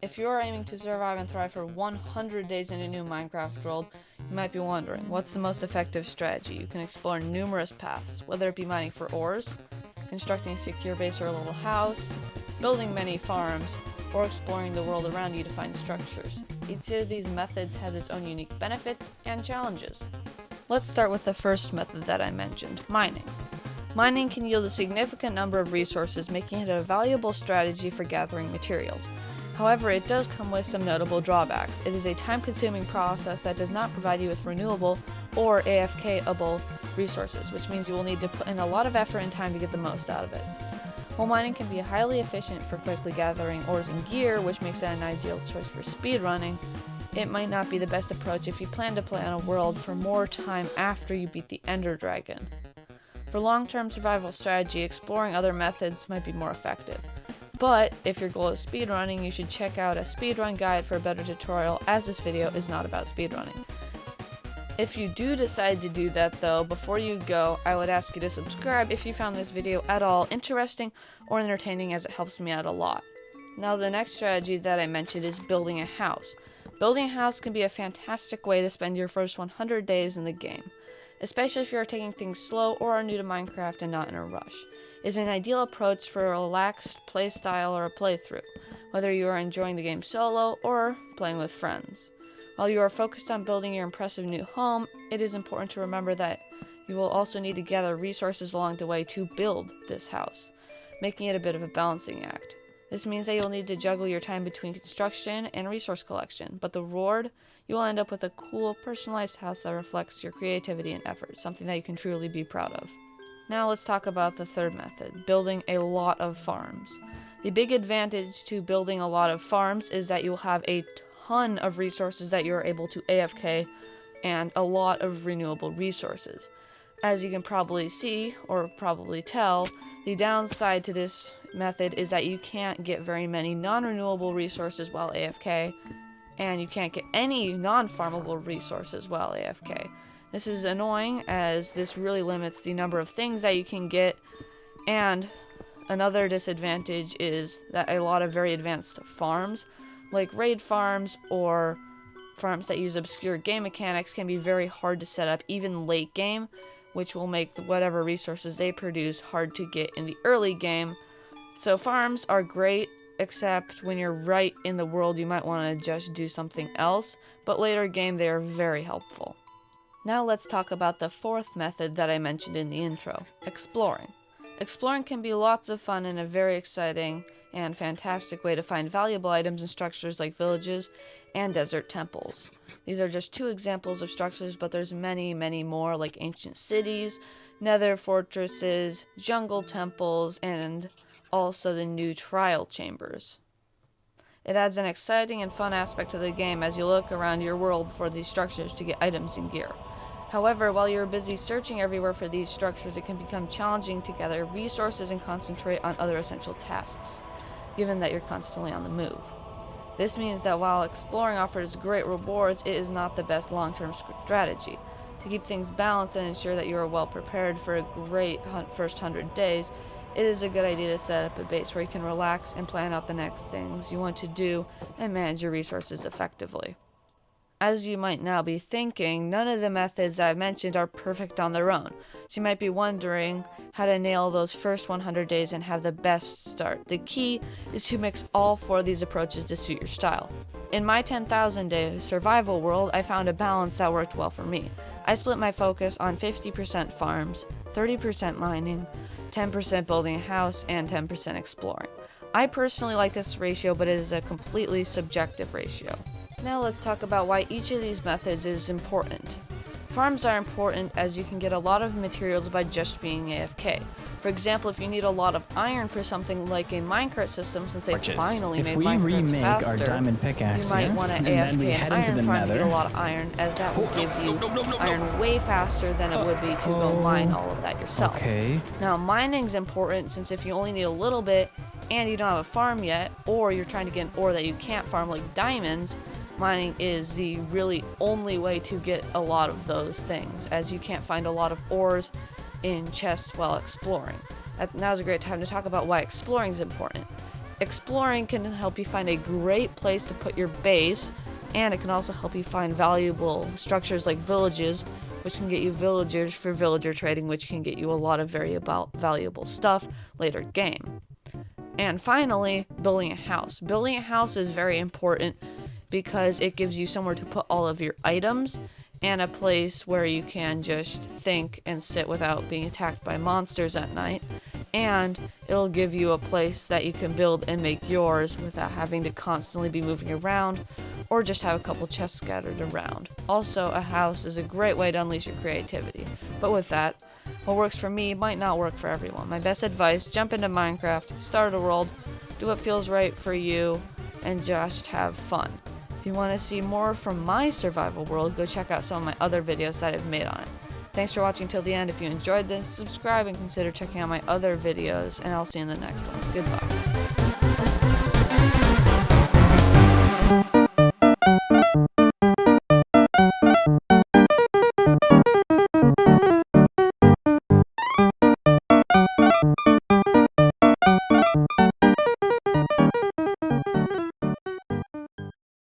If you're aiming to survive and thrive for 100 days in a new Minecraft world, you might be wondering, what's the most effective strategy? You can explore numerous paths, whether it be mining for ores, constructing a secure base or a little house, building many farms, or exploring the world around you to find structures. Each of these methods has its own unique benefits and challenges. Let's start with the first method that I mentioned, mining. Mining can yield a significant number of resources, making it a valuable strategy for gathering materials. However, it does come with some notable drawbacks. It is a time-consuming process that does not provide you with renewable or AFK-able resources, which means you will need to put in a lot of effort and time to get the most out of it. While mining can be highly efficient for quickly gathering ores and gear, which makes it an ideal choice for speedrunning, it might not be the best approach if you plan to play on a world for more time after you beat the Ender Dragon. For long-term survival strategy, exploring other methods might be more effective. But if your goal is speedrunning, you should check out a speedrun guide for a better tutorial, as this video is not about speedrunning. If you do decide to do that though, before you go, I would ask you to subscribe if you found this video at all interesting or entertaining, as it helps me out a lot. Now the next strategy that I mentioned is building a house. Building a house can be a fantastic way to spend your first 100 days in the game, especially if you're taking things slow or are new to Minecraft and not in a rush. It's an ideal approach for a relaxed playstyle or a playthrough, whether you are enjoying the game solo or playing with friends. While you are focused on building your impressive new home, it is important to remember that you will also need to gather resources along the way to build this house, making it a bit of a balancing act. This means that you'll need to juggle your time between construction and resource collection, but the reward, you will end up with a cool, personalized house that reflects your creativity and effort, something that you can truly be proud of. Now let's talk about the third method, building a lot of farms. The big advantage to building a lot of farms is that you'll have a ton of resources that you're able to AFK and a lot of renewable resources. As you can probably see, or probably tell, the downside to this method is that you can't get very many non-renewable resources while AFK, and you can't get any non-farmable resources while AFK. This is annoying, as this really limits the number of things that you can get, and another disadvantage is that a lot of very advanced farms, like raid farms or farms that use obscure game mechanics, can be very hard to set up even late game, which will make whatever resources they produce hard to get in the early game. So farms are great, except when you're right in the world you might want to just do something else, but later game they are very helpful. Now let's talk about the fourth method that I mentioned in the intro, exploring. Exploring can be lots of fun and a very exciting and fantastic way to find valuable items and structures like villages and desert temples. These are just two examples of structures, but there's many, many more, like ancient cities, nether fortresses, jungle temples, and also the new trial chambers. It adds an exciting and fun aspect to the game as you look around your world for these structures to get items and gear. However, while you're busy searching everywhere for these structures, it can become challenging to gather resources and concentrate on other essential tasks, given that you're constantly on the move. This means that while exploring offers great rewards, it is not the best long-term strategy. To keep things balanced and ensure that you are well prepared for a great first 100 days, it is a good idea to set up a base where you can relax and plan out the next things you want to do and manage your resources effectively. As you might now be thinking, none of the methods I've mentioned are perfect on their own, so you might be wondering how to nail those first 100 days and have the best start. The key is to mix all four of these approaches to suit your style. In my 10,000 day survival world, I found a balance that worked well for me. I split my focus on 50% farms, 30% mining, 10% building a house, and 10% exploring. I personally like this ratio, but it is a completely subjective ratio. Now let's talk about why each of these methods is important. Farms are important as you can get a lot of materials by just being AFK. For example, if you need a lot of iron for something like a minecart system, since they finally made minecarts faster, our diamond pickaxe you might want to AFK an iron farm to get a lot of iron, as that will give you iron way faster than it would be to go mine all of that yourself. Okay. Now mining's important since if you only need a little bit and you don't have a farm yet, or you're trying to get an ore that you can't farm like diamonds, mining is the really only way to get a lot of those things, as you can't find a lot of ores in chests while exploring. Now's a great time to talk about why exploring is important. Exploring can help you find a great place to put your base, and it can also help you find valuable structures like villages, which can get you villagers for villager trading, which can get you a lot of very valuable stuff later game. And finally, building a house. Building a house is very important because it gives you somewhere to put all of your items and a place where you can just think and sit without being attacked by monsters at night. And it'll give you a place that you can build and make yours without having to constantly be moving around or just have a couple chests scattered around. Also, a house is a great way to unleash your creativity. But with that, what works for me might not work for everyone. My best advice, jump into Minecraft, start a world, do what feels right for you, and just have fun. If you want to see more from my survival world, go check out some of my other videos that I've made on it. Thanks for watching till the end. If you enjoyed this, subscribe and consider checking out my other videos, and I'll see you in the next one. Goodbye.